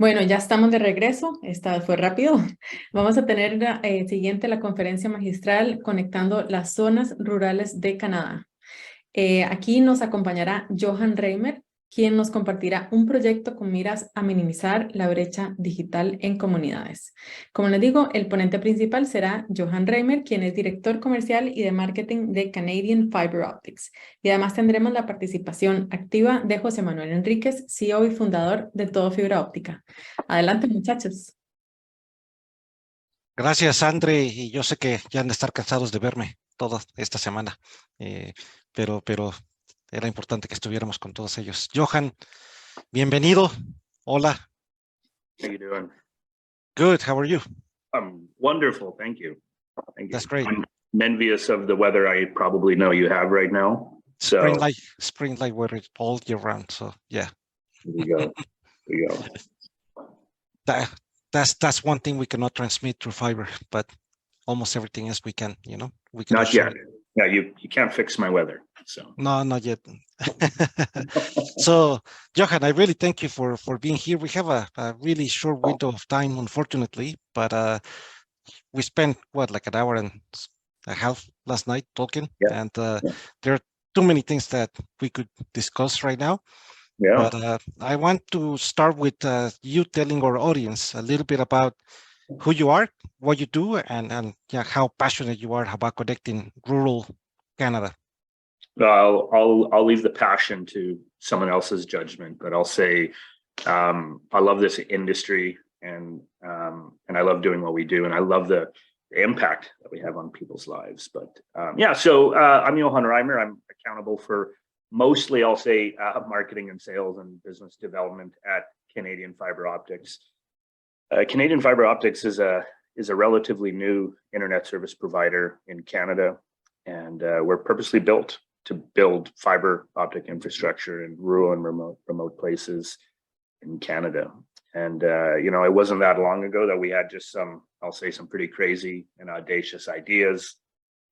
Bueno, ya estamos de regreso. Esta vez fue rápido. Vamos a tener siguiente la conferencia magistral conectando las zonas rurales de Canadá. Aquí nos acompañará Johann Reimer, quien nos compartirá un proyecto con miras a minimizar la brecha digital en comunidades. Como les digo, el ponente principal será Johann Reimer, quien es director comercial y de marketing de Canadian Fiber Optics. Y además tendremos la participación activa de José Manuel Enríquez, CEO y fundador de Todo Fibra Óptica. Adelante, muchachos. Gracias, Andre, y yo sé que ya han de estar cansados de verme toda esta semana, pero era importante que estuviéramos con todos ellos. Johan, bienvenido. Hola. How you doing? Good. How are you? I'm wonderful, thank you. Thank you. That's great. I'm envious of the weather I probably know you have right now. So Spring like weather all year round. So yeah. there you go. There you go. That's one thing we cannot transmit through fiber, but almost everything else we can. We can. Not yet. Yeah, you can't fix my weather. So no, not yet. So, Johan, I really thank you for being here. We have a really short window of time, unfortunately, but we spent like an hour and a half last night talking, and there are too many things that we could discuss right now. Yeah. But I want to start with you telling our audience a little bit about who you are, what you do, and how passionate you are about connecting rural Canada. I'll leave the passion to someone else's judgment, but I'll say I love this industry and I love doing what we do, and I love the impact that we have on people's lives. But so I'm Johann Reimer. I'm accountable for mostly, I'll say, marketing and sales and business development at Canadian Fiber Optics. Canadian Fiber Optics is a relatively new internet service provider in Canada, and we're purposely built to build fiber optic infrastructure in rural and remote places in Canada. And it wasn't that long ago that we had just some pretty crazy and audacious ideas.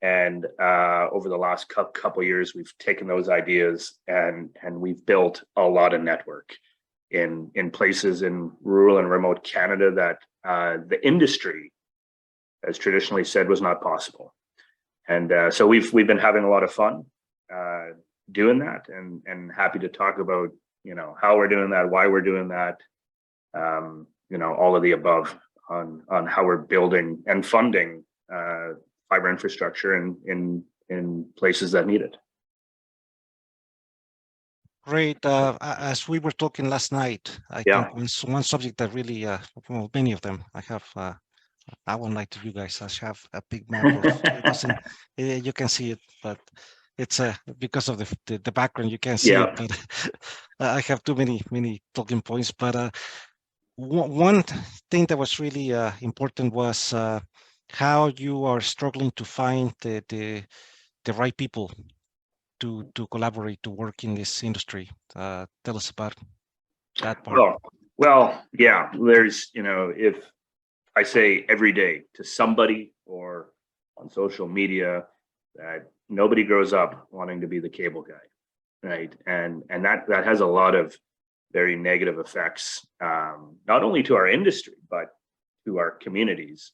And over the last couple of years, we've taken those ideas and we've built a lot of network in places in rural and remote Canada that the industry has traditionally said was not possible. And so we've been having a lot of fun doing that, and happy to talk about how we're doing that, why we're doing that, all of the above on how we're building and funding fiber infrastructure in places that need it. Great. As we were talking last night, I think one subject that really, many of them, I won't lie to you guys, I have a big mouth. You can see it, but it's because of the background, you can't see it. But I have too many talking points. But one thing that was really important was how you are struggling to find the right people to collaborate, to work in this industry. Tell us about that part. Well, yeah, there's, if I say every day to somebody or on social media that nobody grows up wanting to be the cable guy, right? And that has a lot of very negative effects, not only to our industry, but to our communities,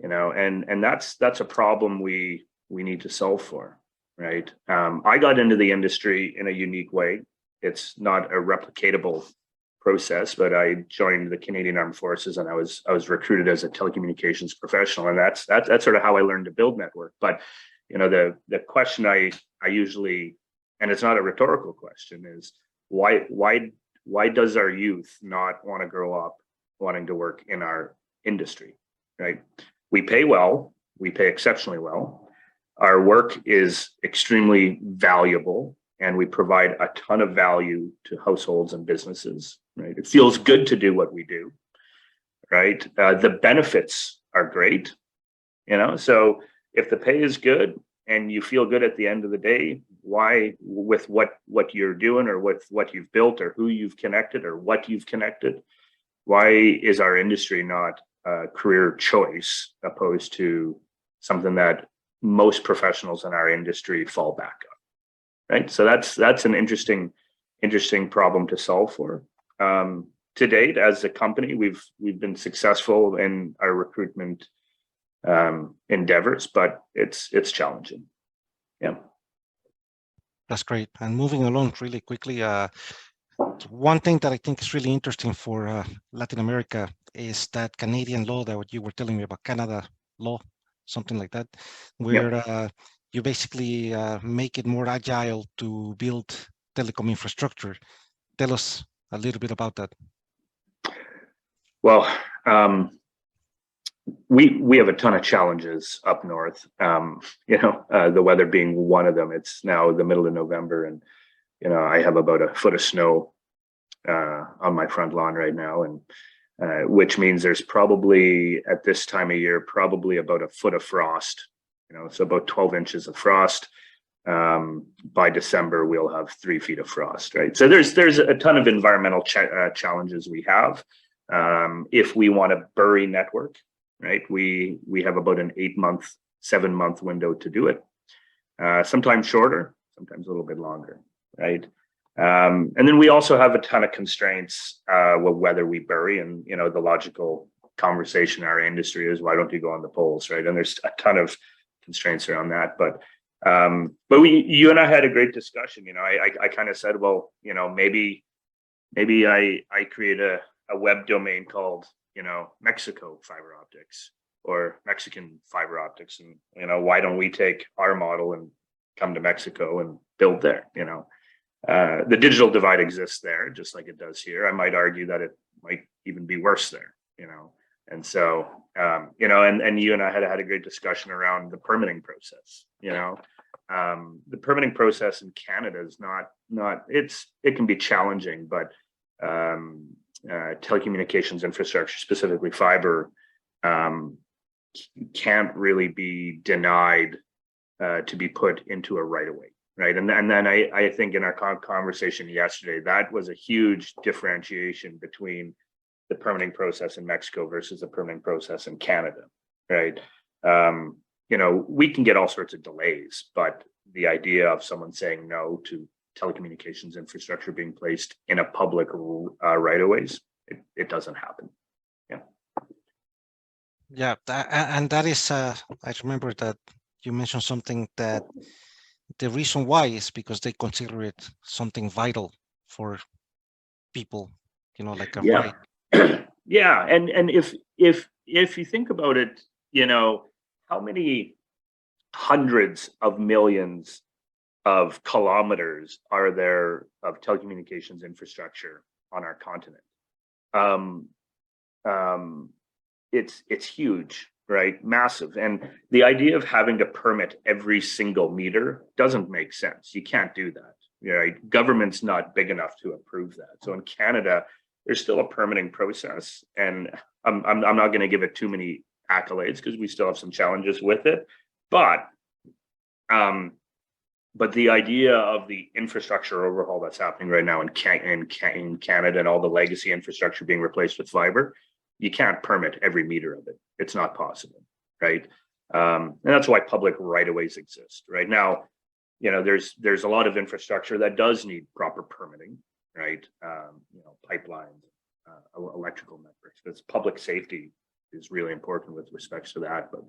and that's a problem we need to solve for, right? I got into the industry in a unique way. It's not a replicatable process, but I joined the Canadian Armed Forces, and I was recruited as a telecommunications professional, and that's sort of how I learned to build network. But the question I usually, and it's not a rhetorical question, is why does our youth not want to grow up wanting to work in our industry, right? We pay well, we pay exceptionally well. Our work is extremely valuable, and we provide a ton of value to households and businesses, right? It feels good to do what we do, right? The benefits are great, so if the pay is good and you feel good at the end of the day, why, with what you're doing or with what you've built or who you've connected or what you've connected, why is our industry not a career choice opposed to something that most professionals in our industry fall back on, right? So that's an interesting problem to solve for. to date, as a company, we've been successful in our recruitment endeavors, but it's challenging. Yeah. That's great. And moving along really quickly, one thing that I think is really interesting for Latin America is that Canadian law that you were telling me about, Canada law, something like that, where you basically make it more agile to build telecom infrastructure. Tell us a little bit about that. Well, we have a ton of challenges up north. The weather being one of them. It's now the middle of November, and I have about a foot of snow on my front lawn right now, and which means there's probably at this time of year probably about a foot of frost. So about 12 inches of frost. By December, we'll have 3 feet of frost, right? So there's a ton of environmental challenges we have. If we want to bury network, right, we have about an 7-month window to do it. Sometimes shorter, sometimes a little bit longer, right? And then we also have a ton of constraints with whether we bury, and the logical conversation in our industry is, why don't you go on the poles, right? And there's a ton of constraints around that, but you and I had a great discussion. I kind of said, well, maybe I create a web domain called Mexico fiber optics or Mexican fiber optics, and why don't we take our model and come to Mexico and build there? The digital divide exists there just like it does here. I might argue that it might even be worse there, and so and you and I had a great discussion around the permitting process. The permitting process in Canada is not it can be challenging, but telecommunications infrastructure, specifically fiber, can't really be denied to be put into a right of way, right? And then I think in our conversation yesterday, that was a huge differentiation between the permitting process in Mexico versus the permitting process in Canada, right? We can get all sorts of delays, but the idea of someone saying no to telecommunications infrastructure being placed in a public right of ways, it doesn't happen. Yeah, and that is, I remember that you mentioned something that the reason why is because they consider it something vital for people, like a right. Yeah, and if you think about it, how many hundreds of millions of kilometers are there of telecommunications infrastructure on our continent? It's huge, right? Massive. And the idea of having to permit every single meter doesn't make sense. You can't do that, right? Government's not big enough to approve that. So in Canada, there's still a permitting process, and I'm not going to give it too many accolades because we still have some challenges with it, but the idea of the infrastructure overhaul that's happening right now in Canada and all the legacy infrastructure being replaced with fiber, you can't permit every meter of it. It's not possible, right? And that's why public right-of-ways exist. Right now, there's a lot of infrastructure that does need proper permitting, right? Pipelines, electrical networks. Because public safety is really important with respect to that. But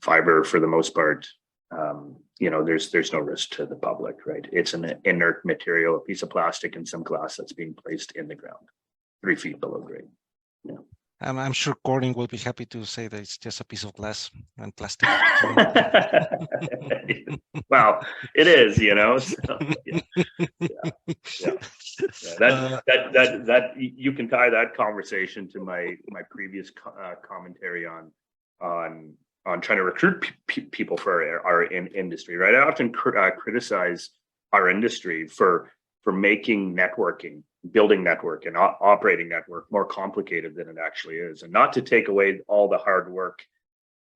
fiber, for the most part, there's no risk to the public, right? It's an inert material, a piece of plastic in some glass that's being placed in the ground, 3 feet below grade. Yeah. I'm sure Corning will be happy to say that it's just a piece of glass and plastic. Well, it is, So, that you can tie that conversation to my previous commentary on trying to recruit people for our industry, right? I often criticize our industry for making networking, building network and operating network more complicated than it actually is, and not to take away all the hard work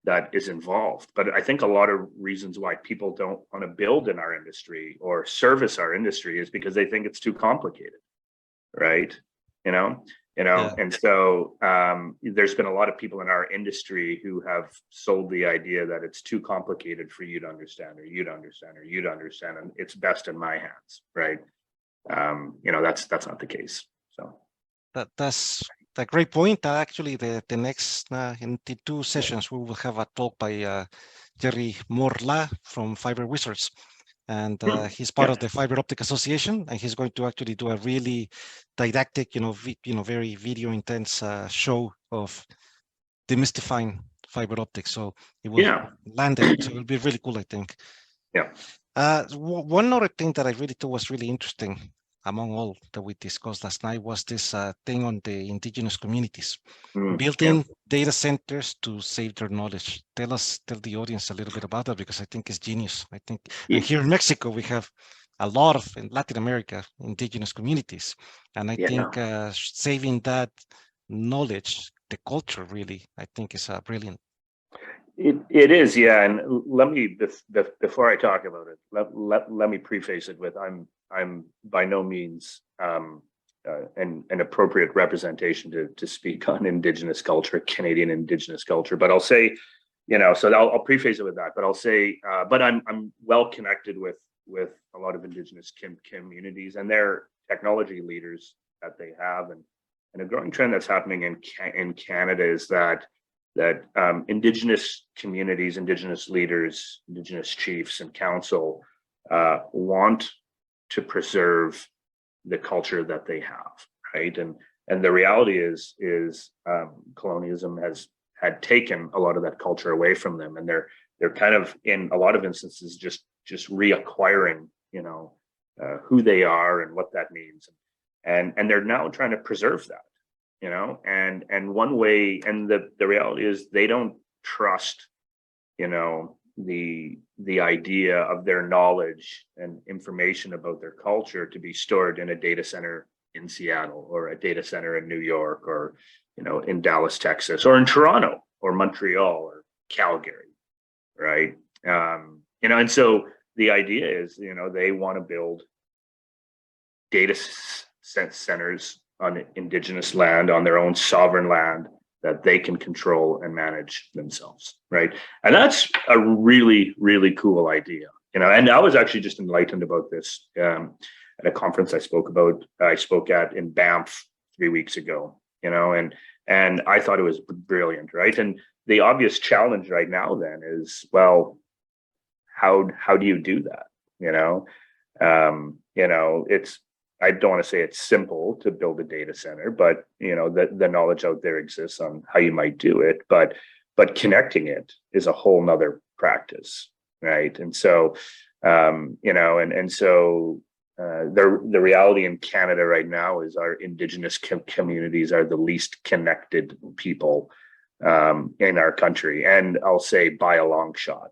that is involved. But I think a lot of reasons why people don't want to build in our industry or service our industry is because they think it's too complicated, right? Yeah. And so there's been a lot of people in our industry who have sold the idea that it's too complicated for you to understand, or you to understand, or you to understand, and it's best in my hands, right? That's not the case. So That's a great point. Actually, the next in the 2 sessions we will have a talk by Jerry Morla from Fiber Wizards, and he's part of the Fiber Optic Association, and he's going to actually do a really didactic, very video intense show of demystifying fiber optics. So it will land it. So it'll be really cool, I think. Yeah. One other thing that I really thought was really interesting among all that we discussed last night was this thing on the indigenous communities, building data centers to save their knowledge. Tell the audience a little bit about that, because I think it's genius. I think and here in Mexico, we have a lot of, in Latin America, indigenous communities. And I think saving that knowledge, the culture really, I think is brilliant. It is, yeah. And let me, before I talk about it, let me preface it with I'm by no means an appropriate representation to speak on Indigenous culture, Canadian Indigenous culture. But I'll say, so I'll preface it with that. But I'll say, but I'm well connected with a lot of Indigenous communities and their technology leaders that they have, and a growing trend that's happening in Canada is that Indigenous communities, Indigenous leaders, Indigenous chiefs and council want to preserve the culture that they have, right? And the reality is colonialism had taken a lot of that culture away from them, and they're kind of, in a lot of instances, just reacquiring, who they are and what that means, and they're now trying to preserve that. And one way, and the reality is they don't trust, the idea of their knowledge and information about their culture to be stored in a data center in Seattle, or a data center in New York, or, in Dallas, Texas, or in Toronto, or Montreal, or Calgary, right? And so the idea is, they want to build data centers on Indigenous land, on their own sovereign land that they can control and manage themselves, right? And that's a really, really cool idea, And I was actually just enlightened about this at a conference I spoke at in Banff 3 weeks ago, and I thought it was brilliant, right? And the obvious challenge right now then is, well, how do you do that? It's, I don't want to say it's simple to build a data center, but the knowledge out there exists on how you might do it, but connecting it is a whole nother practice, right? And so the reality in Canada right now is our Indigenous communities are the least connected people in our country, and I'll say by a long shot.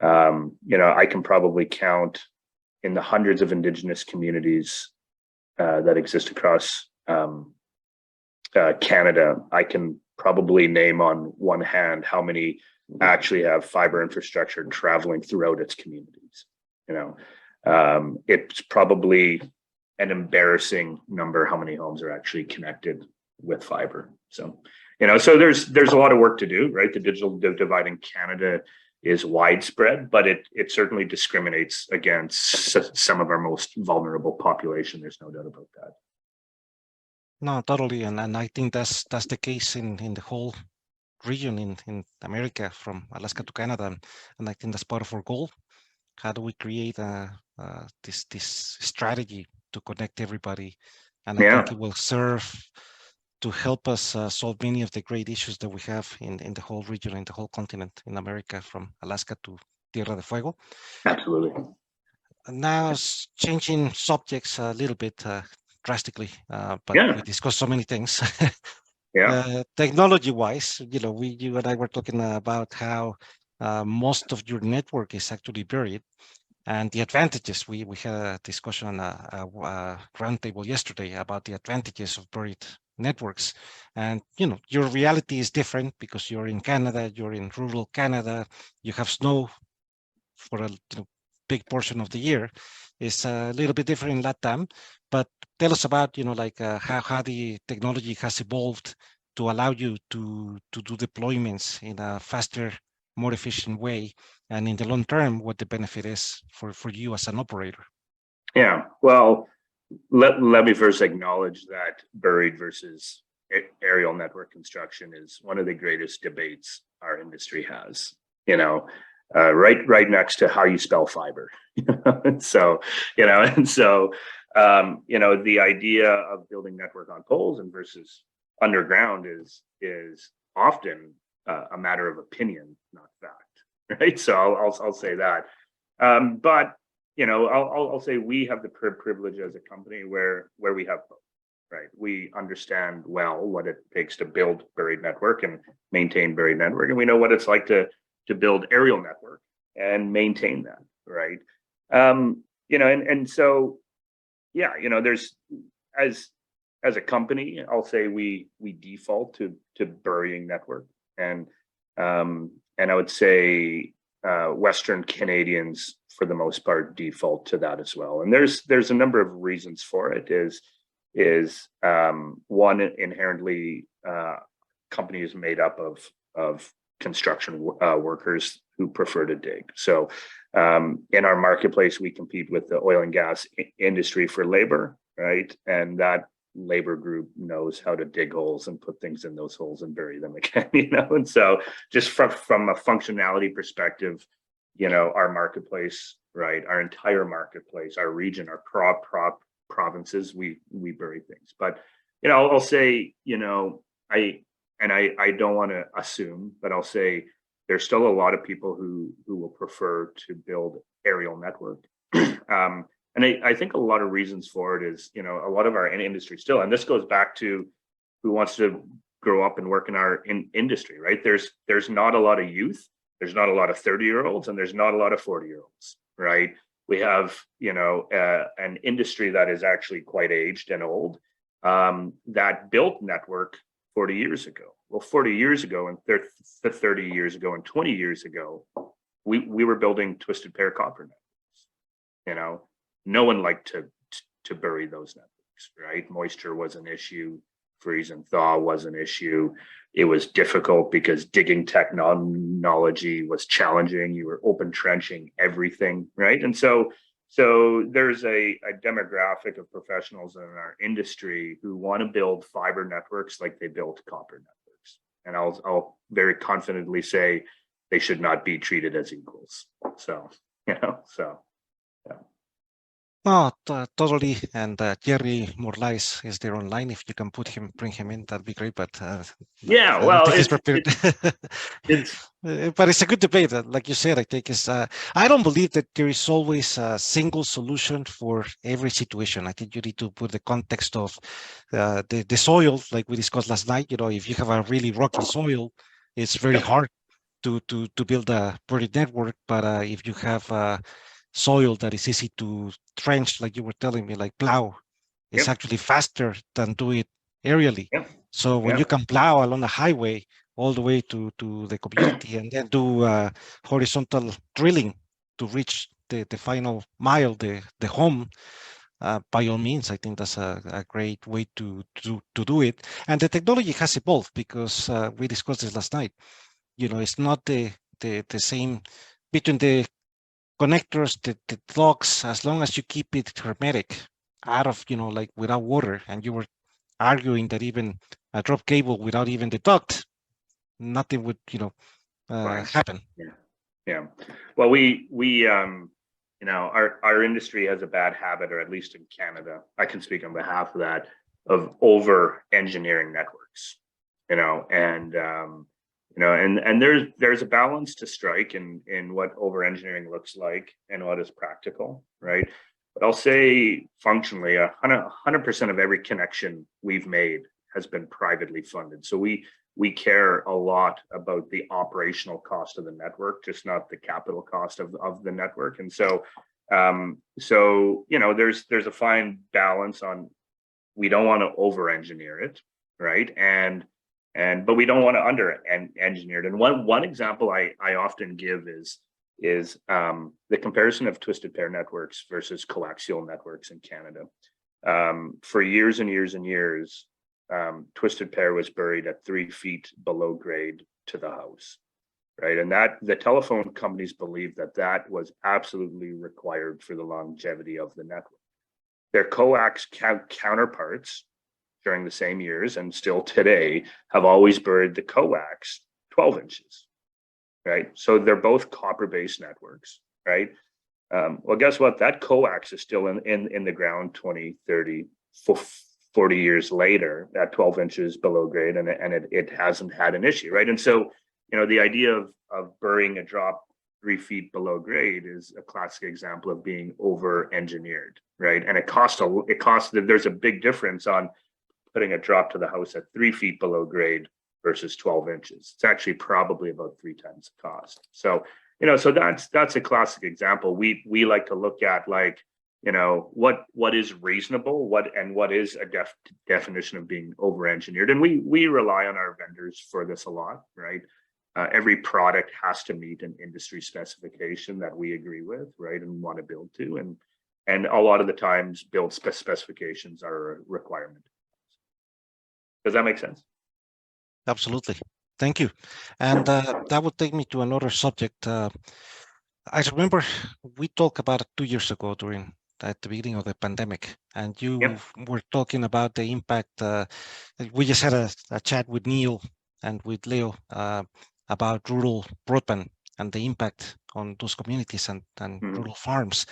I can probably count in the hundreds of Indigenous communities that exist across Canada. I can probably name on one hand how many actually have fiber infrastructure traveling throughout its communities. It's probably an embarrassing number how many homes are actually connected with fiber. So, so there's a lot of work to do, right? The digital divide in Canada is widespread, but it certainly discriminates against some of our most vulnerable population. There's no doubt about that. No, totally, and I think that's the case in the whole region in America, from Alaska to Canada, and I think that's part of our goal. How do we create this strategy to connect everybody? And I think it will serve to help us solve many of the great issues that we have in the whole region, in the whole continent, in America, from Alaska to Tierra del Fuego. Absolutely. Now, changing subjects a little bit drastically, but we discussed so many things. Technology-wise, you and I were talking about how most of your network is actually buried, and the advantages. We had a discussion on a roundtable yesterday about the advantages of buried networks. And your reality is different because you're in Canada, you're in rural Canada, you have snow for a big portion of the year. It's a little bit different in LATAM, but tell us about how the technology has evolved to allow you to do deployments in a faster, more efficient way, and in the long term, what the benefit is for you as an operator. Yeah, well, let me first acknowledge that buried versus aerial network construction is one of the greatest debates our industry has. Right next to how you spell fiber. And so, the idea of building network on poles and versus underground is often a matter of opinion, not fact, right? So I'll say that. But I'll say we have the privilege as a company where we have both, right? We understand well what it takes to build buried network and maintain buried network, and we know what it's like to build aerial network and maintain that, right? And so, yeah, there's as a company, I'll say we default to burying network, and I would say Western Canadians, for the most part, default to that as well. And there's a number of reasons for it. Is one, inherently company is made up of construction workers who prefer to dig. So in our marketplace, we compete with the oil and gas industry for labor, right? And that labor group knows how to dig holes and put things in those holes and bury them again, and so just from a functionality perspective, our marketplace, right, our entire marketplace, our region, our provinces, we bury things. But I'll say, I don't want to assume, but I'll say there's still a lot of people who will prefer to build aerial network. And I think a lot of reasons for it is, a lot of our industry still, and this goes back to who wants to grow up and work in our industry, right? There's not a lot of youth, there's not a lot of 30-year-olds, and there's not a lot of 40-year-olds, right? We have, an industry that is actually quite aged and old, that built network 40 years ago. Well, 40 years ago and 30 years ago and 20 years ago, we were building twisted pair copper networks. No one liked to bury those networks, right? Moisture was an issue, freeze and thaw was an issue. It was difficult because digging technology was challenging. You were open trenching everything, right? And so there's a demographic of professionals in our industry who want to build fiber networks like they built copper networks. And I'll very confidently say they should not be treated as equals. So, yeah. No, totally. And Jerry Morlais is there online. If you can bring him in, that'd be great. But yeah, well, he's prepared. But it's a good debate. Like you said, I think I don't believe that there is always a single solution for every situation. I think you need to put the context of the soil, like we discussed last night. If you have a really rocky soil, it's very hard to build a buried network. But if you have soil that is easy to trench, like you were telling me, like plow, it's actually faster than do it aerially. So when you can plow along a highway all the way to the community and then do horizontal drilling to reach the final mile, the home, by all means, I think that's a great way to do it. And the technology has evolved because we discussed this last night. It's not the same between the connectors, the locks, as long as you keep it hermetic, out of, like without water, and you were arguing that even a drop cable without even the duct, nothing would, happen. Yeah. Well, our industry has a bad habit, or at least in Canada, I can speak on behalf of that, of over engineering networks, and there's a balance to strike in what over engineering looks like and what is practical, right? But I'll say functionally, 100% of every connection we've made has been privately funded. So we care a lot about the operational cost of the network, just not the capital cost of the network. And so there's a fine balance on, we don't want to over engineer it, right? But we don't want to under engineer it. And one example I often give is the comparison of twisted pair networks versus coaxial networks in Canada. For years and years and years, twisted pair was buried at 3 feet below grade to the house, right? And that the telephone companies believed that was absolutely required for the longevity of the network. Their coax counterparts during the same years and still today have always buried the coax 12 inches, right? So they're both copper-based networks, right? Well, guess what? That coax is still in the ground 20, 30, 40 years later at 12 inches below grade, and it hasn't had an issue, right? And so, the idea of burying a drop 3 feet below grade is a classic example of being over-engineered, right? And there's a big difference on putting a drop to the house at 3 feet below grade versus 12 inches. It's actually probably about 3 times the cost. So, so that's a classic example. We like to look at, like, what is reasonable, what is a definition of being over-engineered, and we rely on our vendors for this a lot, right? Every product has to meet an industry specification that we agree with, right, and want to build to, and a lot of the times build specifications are a requirement. Does that make sense? Absolutely. Thank you. And that would take me to another subject. I remember we talked about it 2 years ago at the beginning of the pandemic, and you were talking about the impact. We just had a chat with Neil and with Leo about rural broadband and the impact on those communities and rural farms.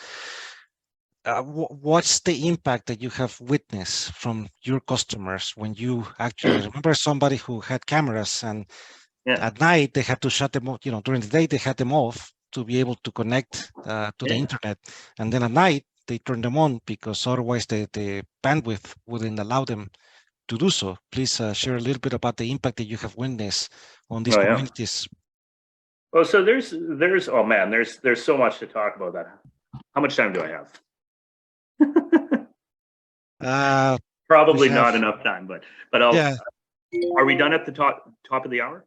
What's the impact that you have witnessed from your customers when you actually remember somebody who had cameras and at night they had to shut them off, during the day they had them off to be able to connect to the internet, and then at night they turned them on because otherwise the bandwidth wouldn't allow them to do so. Please share a little bit about the impact that you have witnessed on these communities. Well, so there's oh man, there's so much to talk about that. How much time do I have? Probably not enough time, but are we done at the top of the hour?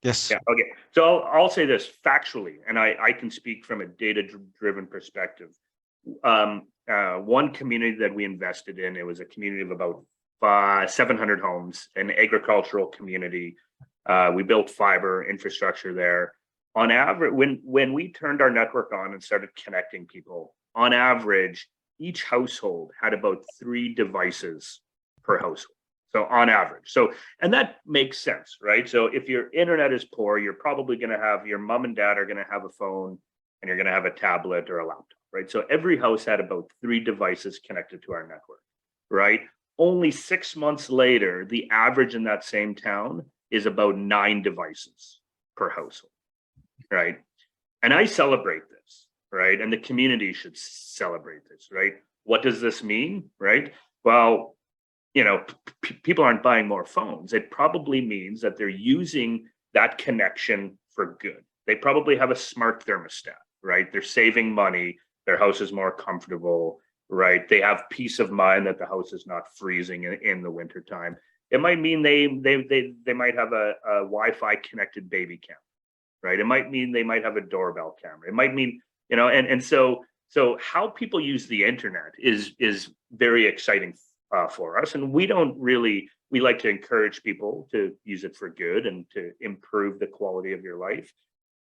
Yes. Yeah. Okay. So I'll say this factually, and I can speak from a data-driven perspective. One community that we invested in, it was a community of about 700 homes, an agricultural community. We built fiber infrastructure there. On average, when we turned our network on and started connecting people, on average, each household had about 3 devices per household. So on average. And that makes sense, right? So if your internet is poor, you're probably going to have your mom and dad are going to have a phone, and you're going to have a tablet or a laptop, right? So every house had about 3 devices connected to our network, right? Only 6 months later, the average in that same town is about 9 devices per household, right? And I celebrate this, right? And the community should celebrate this, right? What does this mean, right? Well, people aren't buying more phones. It probably means that they're using that connection for good. They probably have a smart thermostat, right? They're saving money. Their house is more comfortable, right? They have peace of mind that the house is not freezing in the wintertime. It might mean they might have a Wi-Fi connected baby camera, right? It might mean they might have a doorbell camera. It might mean, and so how people use the internet is very exciting for us. And we like to encourage people to use it for good and to improve the quality of your life.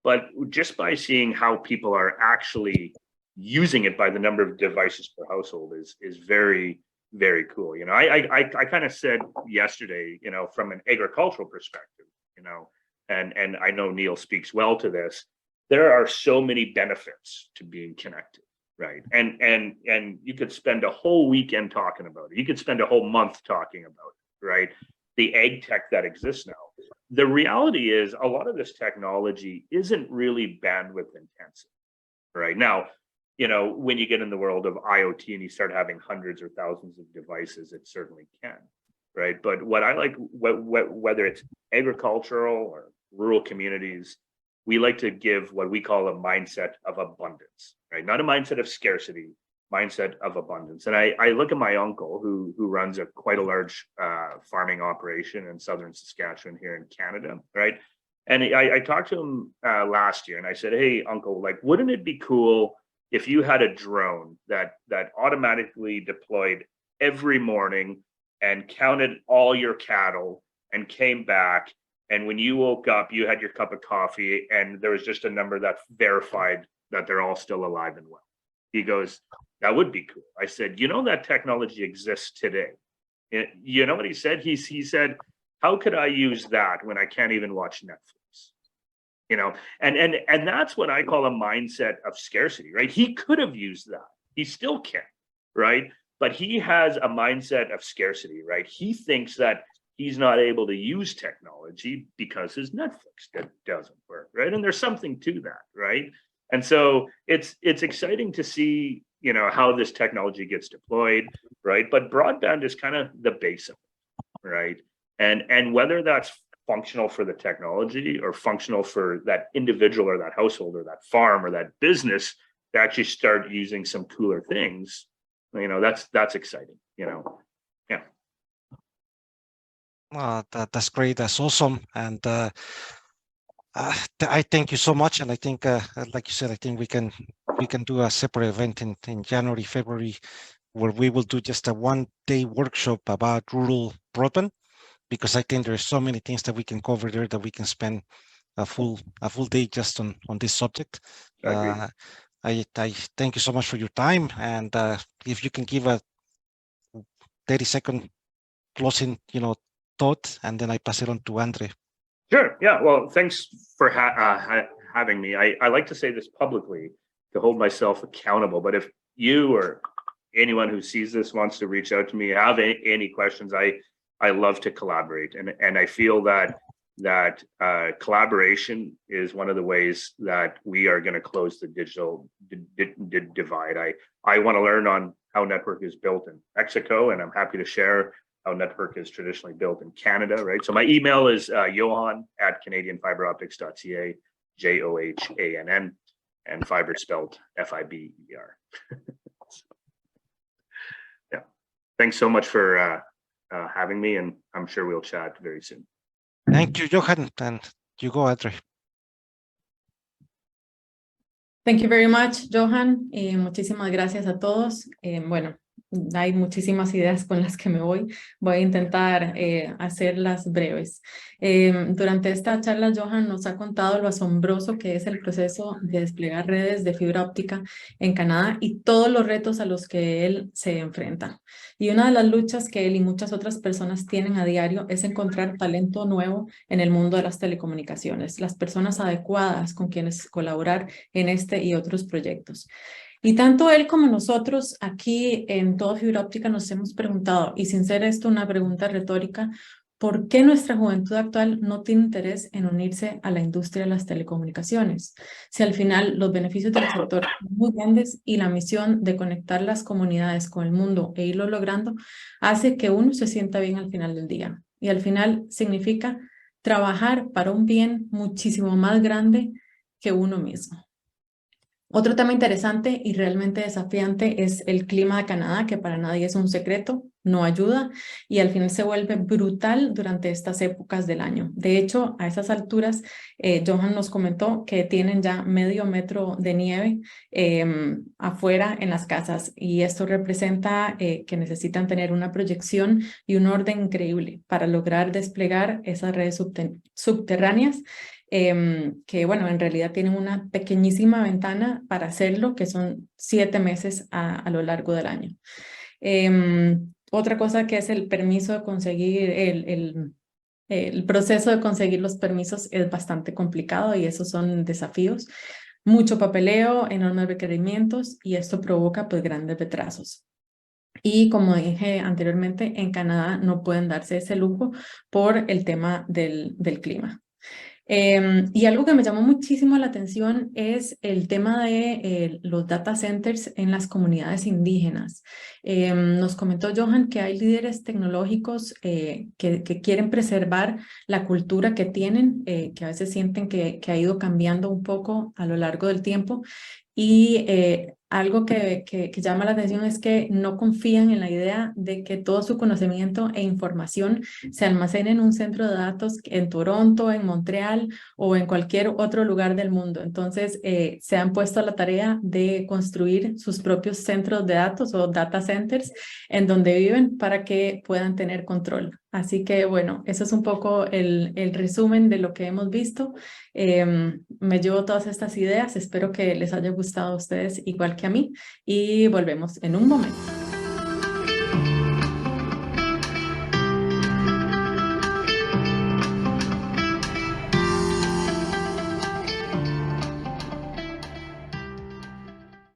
But just by seeing how people are actually using it by the number of devices per household is very, very cool. I kind of said yesterday, from an agricultural perspective, and I know Neil speaks well to this, there are so many benefits to being connected. Right. And you could spend a whole weekend talking about it. You could spend a whole month talking about it, right? The ag tech that exists now. The reality is a lot of this technology isn't really bandwidth intensive, right? Now, when you get in the world of IoT and you start having hundreds or thousands of devices, it certainly can, right? But what I like, whether it's agricultural or rural communities, we like to give what we call a mindset of abundance, right? Not a mindset of scarcity, mindset of abundance. And I look at my uncle who runs quite a large farming operation in southern Saskatchewan here in Canada, right? And I talked to him last year and I said, hey, uncle, like, wouldn't it be cool if you had a drone that automatically deployed every morning and counted all your cattle and came back, and when you woke up, you had your cup of coffee and there was just a number that verified that they're all still alive and well? He goes, that would be cool. I said, you know, that technology exists today. You know what he said? He said, how could I use that when I can't even watch Netflix? You know, and that's what I call a mindset of scarcity, right? He could have used that. He still can, right? But he has a mindset of scarcity, right? He thinks that he's not able to use technology because his Netflix doesn't work, right? And there's something to that, right? And so it's exciting to see, you know, how this technology gets deployed, right? But broadband is kind of the base of it, right? And whether that's functional for the technology or functional for that individual or that household or that farm or that business to actually start using some cooler things, you know, that's exciting, you know. Yeah. That's great. That's awesome. And I thank you so much. And I think, like you said, I think we can do a separate event in January, February, where we will do just a one-day workshop about rural broadband, because I think there are so many things that we can cover there that we can spend a full day just on this subject. I thank you so much for your time. And if you can give a 30-second closing, you know, thought, and then I pass it on to Andre. Sure. Yeah. Well, thanks for having me. I like to say this publicly to hold myself accountable. But if you or anyone who sees this wants to reach out to me, have any questions, I love to collaborate, and I feel that collaboration is one of the ways that we are going to close the digital divide. I want to learn on how network is built in Mexico, and I'm happy to share how network is traditionally built in Canada, right? So my email is johan@canadianfibreoptics.ca, JOHANN, and fiber spelled FIBER. Yeah, thanks so much for having me, and I'm sure we'll chat very soon. Thank you, Johan, and you go, Andre. Thank you very much, Johan. Muchísimas gracias a todos. Bueno, hay muchísimas ideas con las que me voy. Voy a intentar hacerlas breves. Durante esta charla, Johan nos ha contado lo asombroso que es el proceso de desplegar redes de fibra óptica en Canadá y todos los retos a los que él se enfrenta. Y una de las luchas que él y muchas otras personas tienen a diario es encontrar talento nuevo en el mundo de las telecomunicaciones, las personas adecuadas con quienes colaborar en este y otros proyectos. Y tanto él como nosotros aquí en Todo Fibra Óptica nos hemos preguntado, y sin ser esto una pregunta retórica, ¿por qué nuestra juventud actual no tiene interés en unirse a la industria de las telecomunicaciones? Si al final los beneficios del sector son muy grandes y la misión de conectar las comunidades con el mundo e irlo logrando hace que uno se sienta bien al final del día. Y al final significa trabajar para un bien muchísimo más grande que uno mismo. Otro tema interesante y realmente desafiante es el clima de Canadá, que para nadie es un secreto, no ayuda y al final se vuelve brutal durante estas épocas del año. De hecho, a esas alturas, Johan nos comentó que tienen ya medio metro de nieve afuera en las casas y esto representa que necesitan tener una proyección y un orden increíble para lograr desplegar esas redes subterráneas. Que bueno, en realidad tienen una pequeñísima ventana para hacerlo, que son 7 meses a lo largo del año. Otra cosa que es el permiso de conseguir, el proceso de conseguir los permisos es bastante complicado y esos son desafíos. Mucho papeleo, enormes requerimientos y esto provoca pues grandes retrasos. Y como dije anteriormente, en Canadá no pueden darse ese lujo por el tema del clima. Y algo que me llamó muchísimo la atención es el tema de los data centers en las comunidades indígenas. Nos comentó Johan que hay líderes tecnológicos que quieren preservar la cultura que tienen, que a veces sienten que ha ido cambiando un poco a lo largo del tiempo. Y algo que llama la atención es que no confían en la idea de que todo su conocimiento e información se almacene en un centro de datos en Toronto, en Montreal o en cualquier otro lugar del mundo. Entonces se han puesto a la tarea de construir sus propios centros de datos o data centers en donde viven para que puedan tener control. Así que bueno, eso es un poco el resumen de lo que hemos visto. Me llevo todas estas ideas, espero que les haya gustado a ustedes igual que a mí y volvemos en un momento.